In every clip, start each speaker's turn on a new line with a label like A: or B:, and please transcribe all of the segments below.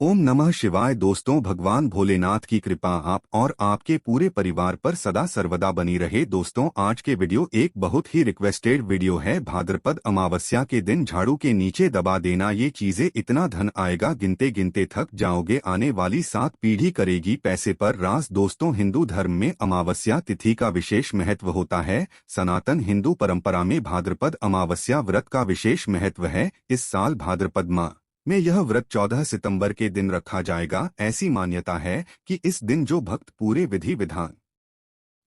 A: ओम नमः शिवाय। दोस्तों, भगवान भोलेनाथ की कृपा आप और आपके पूरे परिवार पर सदा सर्वदा बनी रहे। दोस्तों, आज के वीडियो एक बहुत ही रिक्वेस्टेड वीडियो है। भाद्रपद अमावस्या के दिन झाड़ू के नीचे दबा देना, ये चीजें इतना धन आएगा गिनते गिनते थक जाओगे। आने वाली 7 पीढ़ी करेगी पैसे पर राज। दोस्तों, हिंदू धर्म में अमावस्या तिथि का विशेष महत्व होता है। सनातन हिंदू परंपरा में भाद्रपद अमावस्या व्रत का विशेष महत्व है। इस साल भाद्रपद माह में यह व्रत 14 सितंबर के दिन रखा जाएगा। ऐसी मान्यता है कि इस दिन जो भक्त पूरे विधि विधान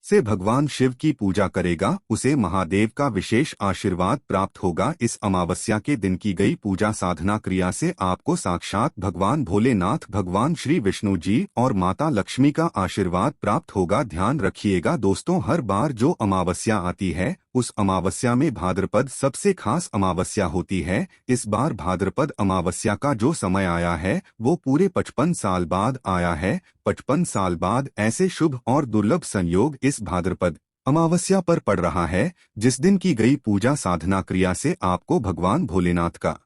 A: से भगवान शिव की पूजा करेगा, उसे महादेव का विशेष आशीर्वाद प्राप्त होगा। इस अमावस्या के दिन की गई पूजा साधना क्रिया से आपको साक्षात भगवान भोलेनाथ, भगवान श्री विष्णु जी और माता लक्ष्मी का आशीर्वाद प्राप्त होगा। ध्यान रखिएगा दोस्तों, हर बार जो अमावस्या आती है उस अमावस्या में भाद्रपद सबसे खास अमावस्या होती है। इस बार भाद्रपद अमावस्या का जो समय आया है वो पूरे 55 साल बाद आया है। 55 साल बाद ऐसे शुभ और दुर्लभ संयोग इस भाद्रपद अमावस्या पर पड़ रहा है, जिस दिन की गई पूजा साधना क्रिया से आपको भगवान भोलेनाथ का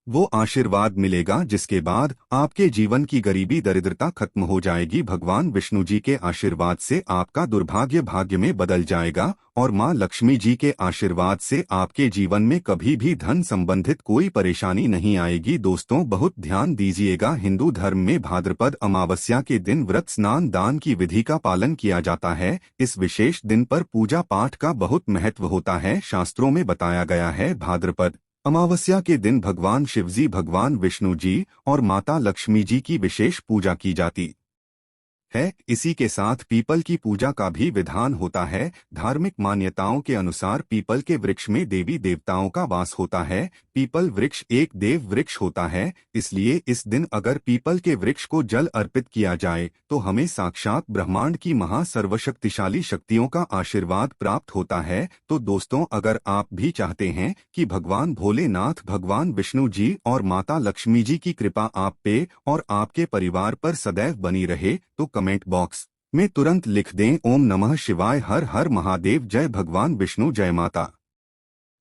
A: वो आशीर्वाद मिलेगा, जिसके बाद आपके जीवन की गरीबी दरिद्रता खत्म हो जाएगी। भगवान विष्णु जी के आशीर्वाद से आपका दुर्भाग्य भाग्य में बदल जाएगा और मां लक्ष्मी जी के आशीर्वाद से आपके जीवन में कभी भी धन संबंधित कोई परेशानी नहीं आएगी। दोस्तों, बहुत ध्यान दीजिएगा, हिंदू धर्म में भाद्रपद अमावस्या के दिन व्रत स्नान दान की विधि का पालन किया जाता है। इस विशेष दिन पर पूजा पाठ का बहुत महत्व होता है। शास्त्रों में बताया गया है, भाद्रपद अमावस्या के दिन भगवान शिवजी, भगवान विष्णु जी और माता लक्ष्मी जी की विशेष पूजा की जाती है। इसी के साथ पीपल की पूजा का भी विधान होता है। धार्मिक मान्यताओं के अनुसार पीपल के वृक्ष में देवी देवताओं का वास होता है। पीपल वृक्ष एक देव वृक्ष होता है, इसलिए इस दिन अगर पीपल के वृक्ष को जल अर्पित किया जाए तो हमें साक्षात ब्रह्मांड की महा सर्वशक्तिशाली शक्तियों का आशीर्वाद प्राप्त होता है। तो दोस्तों, अगर आप भी चाहते हैं कि भगवान भोलेनाथ, भगवान विष्णु जी और माता लक्ष्मी जी की कृपा आप पे और आपके परिवार पर सदैव बनी रहे, तो कमेंट बॉक्स में तुरंत लिख दें ओम नमः शिवाय, हर हर महादेव, जय भगवान विष्णु, जय माता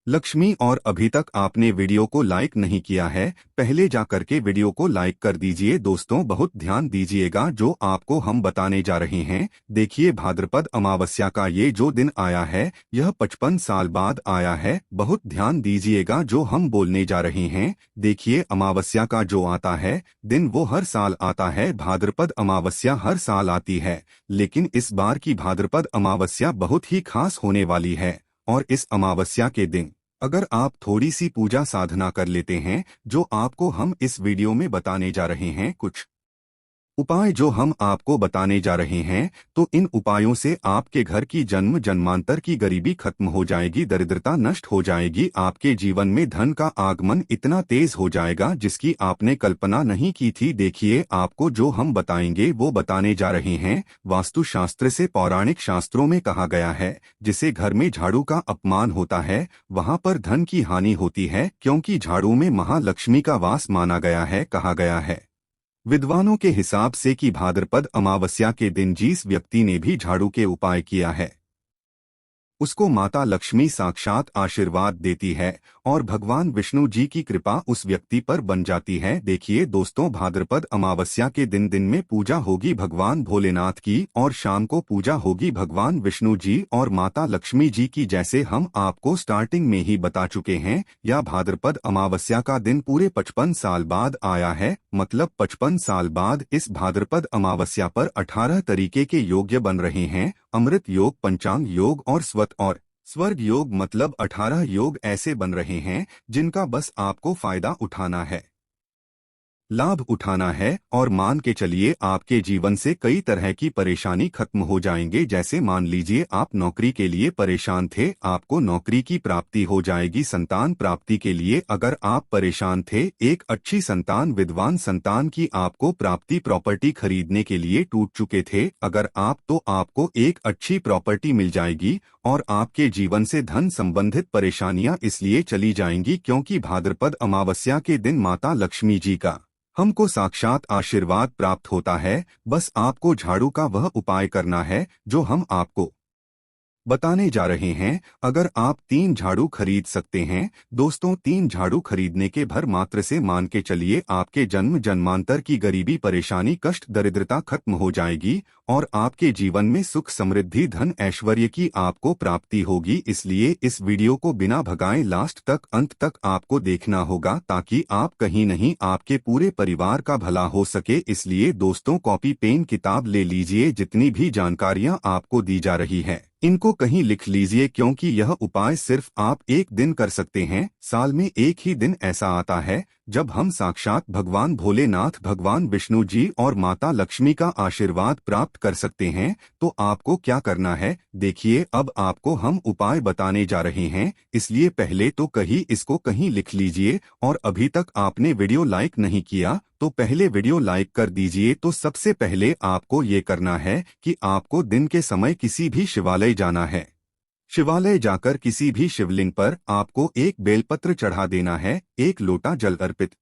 A: लक्ष्मी। और अभी तक आपने वीडियो को लाइक नहीं किया है, पहले जाकर के वीडियो को लाइक कर दीजिए। दोस्तों, बहुत ध्यान दीजिएगा, जो आपको हम बताने जा रहे हैं। देखिए, भाद्रपद अमावस्या का ये जो दिन आया है यह 55 साल बाद आया है। बहुत ध्यान दीजिएगा जो हम बोलने जा रहे हैं। देखिए, अमावस्या का जो आता है दिन वो हर साल आता है। भाद्रपद अमावस्या हर साल आती है, लेकिन इस बार की भाद्रपद अमावस्या बहुत ही खास होने वाली है। और इस अमावस्या के दिन अगर आप थोड़ी सी पूजा साधना कर लेते हैं, जो आपको हम इस वीडियो में बताने जा रहे हैं, कुछ उपाय जो हम आपको बताने जा रहे हैं, तो इन उपायों से आपके घर की जन्म जन्मांतर की गरीबी खत्म हो जाएगी, दरिद्रता नष्ट हो जाएगी, आपके जीवन में धन का आगमन इतना तेज हो जाएगा जिसकी आपने कल्पना नहीं की थी। देखिए, आपको जो हम बताएंगे वो बताने जा रहे हैं वास्तु शास्त्र से। पौराणिक शास्त्रों में कहा गया है, जिसे घर में झाड़ू का अपमान होता है वहां पर धन की हानि होती है, क्योंकि झाड़ू में महालक्ष्मी का वास माना गया है। कहा गया है विद्वानों के हिसाब से कि भाद्रपद अमावस्या के दिन जिस व्यक्ति ने भी झाड़ू के उपाय किया है उसको माता लक्ष्मी साक्षात आशीर्वाद देती है और भगवान विष्णु जी की कृपा उस व्यक्ति पर बन जाती है। देखिए दोस्तों, भाद्रपद अमावस्या के दिन में पूजा होगी भगवान भोलेनाथ की और शाम को पूजा होगी भगवान विष्णु जी और माता लक्ष्मी जी की। जैसे हम आपको स्टार्टिंग में ही बता चुके हैं, यह भाद्रपद अमावस्या का दिन पूरे 55 साल बाद आया है। मतलब 55 साल बाद इस भाद्रपद अमावस्या पर 18 तरीके के योग्य बन रहे हैं। अमृत योग, पंचांग योग और और स्वर्ग योग, मतलब 18 योग ऐसे बन रहे हैं जिनका बस आपको फायदा उठाना है, लाभ उठाना है। और मान के चलिए, आपके जीवन से कई तरह की परेशानी खत्म हो जाएंगे। जैसे मान लीजिए आप नौकरी के लिए परेशान थे, आपको नौकरी की प्राप्ति हो जाएगी। संतान प्राप्ति के लिए अगर आप परेशान थे, एक अच्छी संतान, विद्वान संतान की आपको प्राप्ति। प्रॉपर्टी खरीदने के लिए टूट चुके थे अगर आप, तो आपको एक अच्छी प्रॉपर्टी मिल जाएगी। और आपके जीवन से धन संबंधित परेशानियां इसलिए चली जाएंगी क्योंकि भाद्रपद अमावस्या के दिन माता लक्ष्मी जी का हमको साक्षात आशीर्वाद प्राप्त होता है। बस आपको झाड़ू का वह उपाय करना है जो हम आपको बताने जा रहे हैं। अगर आप 3 झाड़ू खरीद सकते हैं दोस्तों, 3 झाड़ू खरीदने के भर मात्र से मान के चलिए आपके जन्म जन्मांतर की गरीबी, परेशानी, कष्ट, दरिद्रता खत्म हो जाएगी और आपके जीवन में सुख, समृद्धि, धन, ऐश्वर्य की आपको प्राप्ति होगी। इसलिए इस वीडियो को बिना भगाए लास्ट तक, अंत तक आपको देखना होगा ताकि आप कहीं नहीं आपके पूरे परिवार का भला हो सके। इसलिए दोस्तों, कॉपी पेन किताब ले लीजिए। जितनी भी जानकारियां आपको दी जा रही है इनको कहीं लिख लीजिए, क्योंकि यह उपाय सिर्फ आप एक दिन कर सकते हैं। साल में एक ही दिन ऐसा आता है जब हम साक्षात भगवान भोलेनाथ, भगवान विष्णु जी और माता लक्ष्मी का आशीर्वाद प्राप्त कर सकते हैं। तो आपको क्या करना है देखिए, अब आपको हम उपाय बताने जा रहे हैं। इसलिए पहले तो इसको कहीं लिख लीजिए। और अभी तक आपने वीडियो लाइक नहीं किया तो पहले वीडियो लाइक कर दीजिए। तो सबसे पहले आपको ये करना है कि आपको दिन के समय किसी भी शिवालय जाना है। शिवालय जाकर किसी भी शिवलिंग पर आपको एक बेलपत्र चढ़ा देना है, एक लोटा जल अर्पित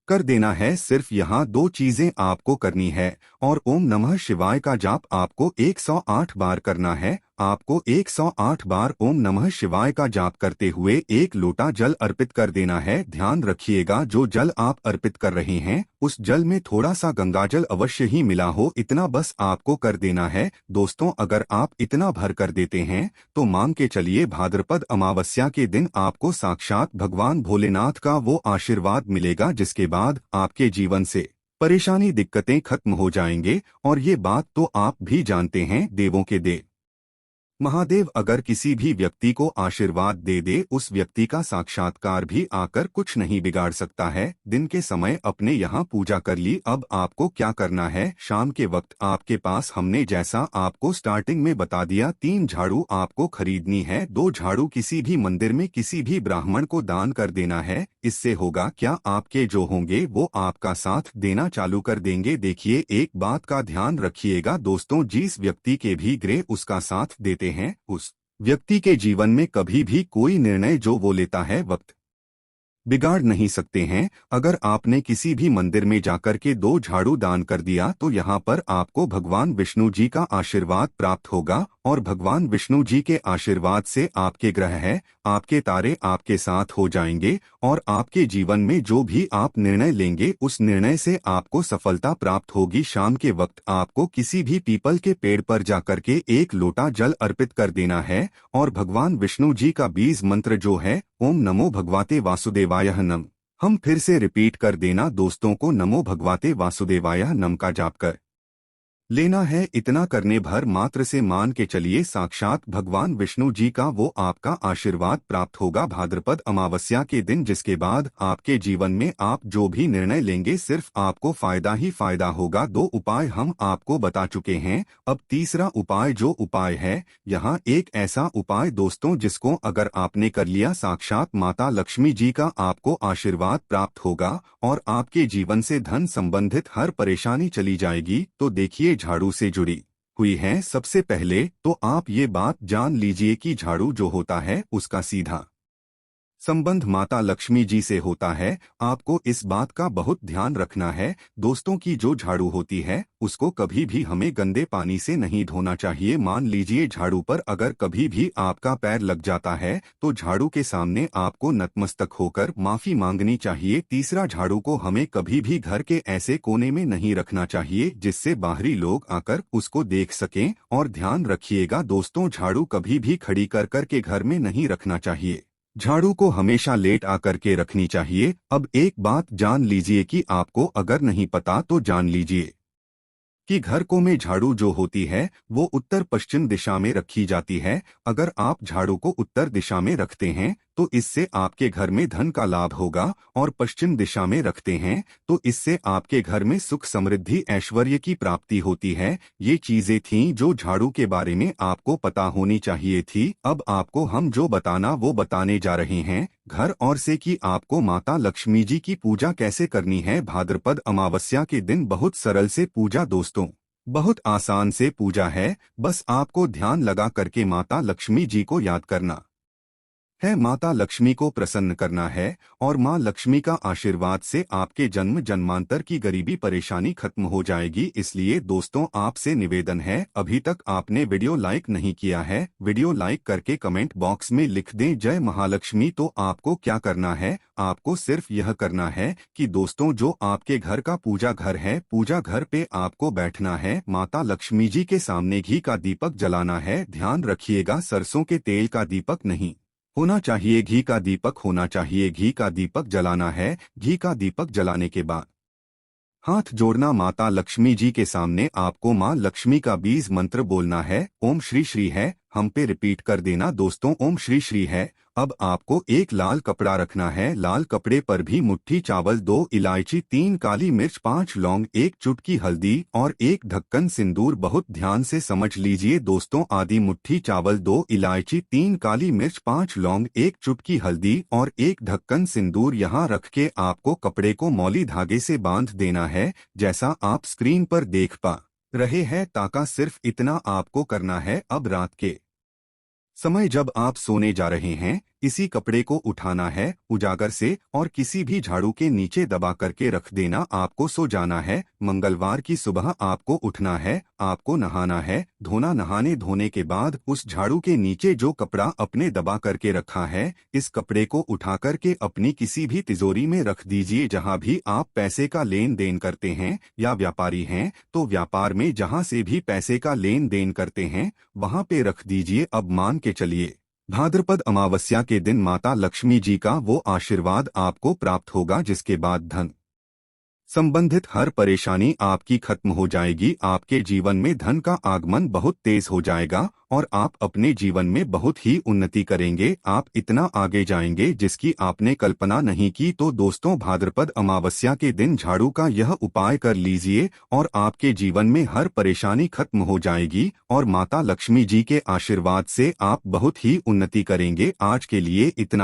A: कर देना है। सिर्फ यहाँ 2 चीजें आपको करनी है। और ओम नमः शिवाय का जाप आपको 108 बार करना है। आपको 108 बार ओम नमः शिवाय का जाप करते हुए एक लोटा जल अर्पित कर देना है। ध्यान रखिएगा, जो जल आप अर्पित कर रहे हैं उस जल में थोड़ा सा गंगाजल अवश्य ही मिला हो, इतना बस आपको कर देना है। दोस्तों, अगर आप इतना भर कर देते हैं तो मान के चलिए भाद्रपद अमावस्या के दिन आपको साक्षात भगवान भोलेनाथ का वो आशीर्वाद मिलेगा, जिसके बाद आपके जीवन से परेशानी, दिक्कतें खत्म हो जाएंगे। और ये बात तो आप भी जानते हैं, देवों के देव महादेव अगर किसी भी व्यक्ति को आशीर्वाद दे दे, उस व्यक्ति का साक्षात्कार भी आकर कुछ नहीं बिगाड़ सकता है। दिन के समय अपने यहाँ पूजा कर ली। अब आपको क्या करना है, शाम के वक्त आपके पास हमने जैसा आपको स्टार्टिंग में बता दिया 3 झाड़ू आपको खरीदनी है। 2 झाड़ू किसी भी मंदिर में किसी भी ब्राह्मण को दान कर देना है। इससे होगा क्या, आपके जो होंगे वो आपका साथ देना चालू कर देंगे। देखिए, एक बात का ध्यान रखिएगा दोस्तों, जिस व्यक्ति के भी ग्रह उसका साथ देते हैं उस व्यक्ति के जीवन में कभी भी कोई निर्णय जो वो लेता है वक्त बिगाड़ नहीं सकते हैं। अगर आपने किसी भी मंदिर में जाकर के 2 झाड़ू दान कर दिया तो यहाँ पर आपको भगवान विष्णु जी का आशीर्वाद प्राप्त होगा। और भगवान विष्णु जी के आशीर्वाद से आपके ग्रह है, आपके तारे आपके साथ हो जाएंगे और आपके जीवन में जो भी आप निर्णय लेंगे उस निर्णय से आपको सफलता प्राप्त होगी। शाम के वक्त आपको किसी भी पीपल के पेड़ पर जाकर के एक लोटा जल अर्पित कर देना है और भगवान विष्णु जी का बीज मंत्र जो है ओम नमो भगवते वासुदेवाय नम, हम फिर से रिपीट कर देना दोस्तों को, नमो भगवते वासुदेवाय नम का जाप कर लेना है। इतना करने भर मात्र से मान के चलिए साक्षात भगवान विष्णु जी का वो आपका आशीर्वाद प्राप्त होगा भाद्रपद अमावस्या के दिन, जिसके बाद आपके जीवन में आप जो भी निर्णय लेंगे सिर्फ आपको फायदा ही फायदा होगा। 2 उपाय हम आपको बता चुके हैं। अब तीसरा उपाय जो उपाय है, यहाँ एक ऐसा उपाय दोस्तों जिसको अगर आपने कर लिया साक्षात माता लक्ष्मी जी का आपको आशीर्वाद प्राप्त होगा और आपके जीवन से धन संबंधित हर परेशानी चली जाएगी। तो देखिए, झाड़ू से जुड़ी हुई है। सबसे पहले तो आप ये बात जान लीजिए कि झाड़ू जो होता है उसका सीधा संबंध माता लक्ष्मी जी से होता है। आपको इस बात का बहुत ध्यान रखना है दोस्तों की जो झाड़ू होती है उसको कभी भी हमें गंदे पानी से नहीं धोना चाहिए। मान लीजिए झाड़ू पर अगर कभी भी आपका पैर लग जाता है तो झाड़ू के सामने आपको नतमस्तक होकर माफी मांगनी चाहिए। तीसरा, झाड़ू को हमें कभी भी घर के ऐसे कोने में नहीं रखना चाहिए जिससे बाहरी लोग आकर उसको देख सकें। और ध्यान रखिएगा दोस्तों, झाड़ू कभी भी खड़ी कर के घर में नहीं रखना चाहिए। झाड़ू को हमेशा लेट आकर के रखनी चाहिए। अब एक बात जान लीजिए कि आपको अगर नहीं पता तो जान लीजिए कि घर को में झाड़ू जो होती है वो उत्तर पश्चिम दिशा में रखी जाती है। अगर आप झाड़ू को उत्तर दिशा में रखते हैं तो इससे आपके घर में धन का लाभ होगा और पश्चिम दिशा में रखते हैं तो इससे आपके घर में सुख, समृद्धि, ऐश्वर्य की प्राप्ति होती है। ये चीजें थीं जो झाड़ू के बारे में आपको पता होनी चाहिए थी। अब आपको हम जो बताना वो बताने जा रहे हैं। घर और से कि आपको माता लक्ष्मी जी की पूजा कैसे करनी है भाद्रपद अमावस्या के दिन। बहुत सरल से पूजा दोस्तों, बहुत आसान से पूजा है। बस आपको ध्यान लगा करके माता लक्ष्मी जी को याद करना है माता लक्ष्मी को प्रसन्न करना है और माँ लक्ष्मी का आशीर्वाद से आपके जन्म जन्मांतर की गरीबी परेशानी खत्म हो जाएगी। इसलिए दोस्तों आपसे निवेदन है, अभी तक आपने वीडियो लाइक नहीं किया है, वीडियो लाइक करके कमेंट बॉक्स में लिख दें जय महालक्ष्मी। तो आपको क्या करना है, आपको सिर्फ यह करना है कि दोस्तों जो आपके घर का पूजा घर है, पूजा घर पे आपको बैठना है, माता लक्ष्मी जी के सामने घी का दीपक जलाना है। ध्यान रखिएगा सरसों के तेल का दीपक नहीं होना चाहिए, घी का दीपक होना चाहिए। घी का दीपक जलाना है। घी का दीपक जलाने के बाद हाथ जोड़ना माता लक्ष्मी जी के सामने, आपको माँ लक्ष्मी का बीज मंत्र बोलना है। ओम श्री श्री है, हम पे रिपीट कर देना दोस्तों, ओम श्री श्री है। अब आपको एक लाल कपड़ा रखना है, लाल कपड़े पर भी मुट्ठी चावल, 2 इलायची, 3 काली मिर्च, 5 लौंग, 1 चुटकी हल्दी और 1 ढक्कन सिंदूर। बहुत ध्यान से समझ लीजिए दोस्तों, आधी मुट्ठी चावल, 2 इलायची, 3 काली मिर्च, 5 लौंग, 1 चुटकी हल्दी और 1 ढक्कन सिंदूर यहाँ रख के आपको कपड़े को मौली धागे से बांध देना है, जैसा आप स्क्रीन पर देख पा रहे हैं। ताका सिर्फ इतना आपको करना है। अब रात के समय जब आप सोने जा रहे हैं, इसी कपड़े को उठाना है उजागर से और किसी भी झाड़ू के नीचे दबा करके रख देना। आपको सो जाना है। मंगलवार की सुबह आपको उठना है, आपको नहाना है धोना। नहाने धोने के बाद उस झाड़ू के नीचे जो कपड़ा अपने दबा करके रखा है, इस कपड़े को उठा करके अपनी किसी भी तिजोरी में रख दीजिए। जहां भी आप पैसे का लेन देन करते हैं या व्यापारी हैं, तो व्यापार में जहां से भी पैसे का लेन देन करते हैं वहां पे रख दीजिए। अब मान के चलिए भाद्रपद अमावस्या के दिन माता लक्ष्मी जी का वो आशीर्वाद आपको प्राप्त होगा, जिसके बाद धन संबंधित हर परेशानी आपकी खत्म हो जाएगी। आपके जीवन में धन का आगमन बहुत तेज हो जाएगा और आप अपने जीवन में बहुत ही उन्नति करेंगे। आप इतना आगे जाएंगे जिसकी आपने कल्पना नहीं की। तो दोस्तों भाद्रपद अमावस्या के दिन झाड़ू का यह उपाय कर लीजिए और आपके जीवन में हर परेशानी खत्म हो जाएगी और माता लक्ष्मी जी के आशीर्वाद से आप बहुत ही उन्नति करेंगे। आज के लिए इतना।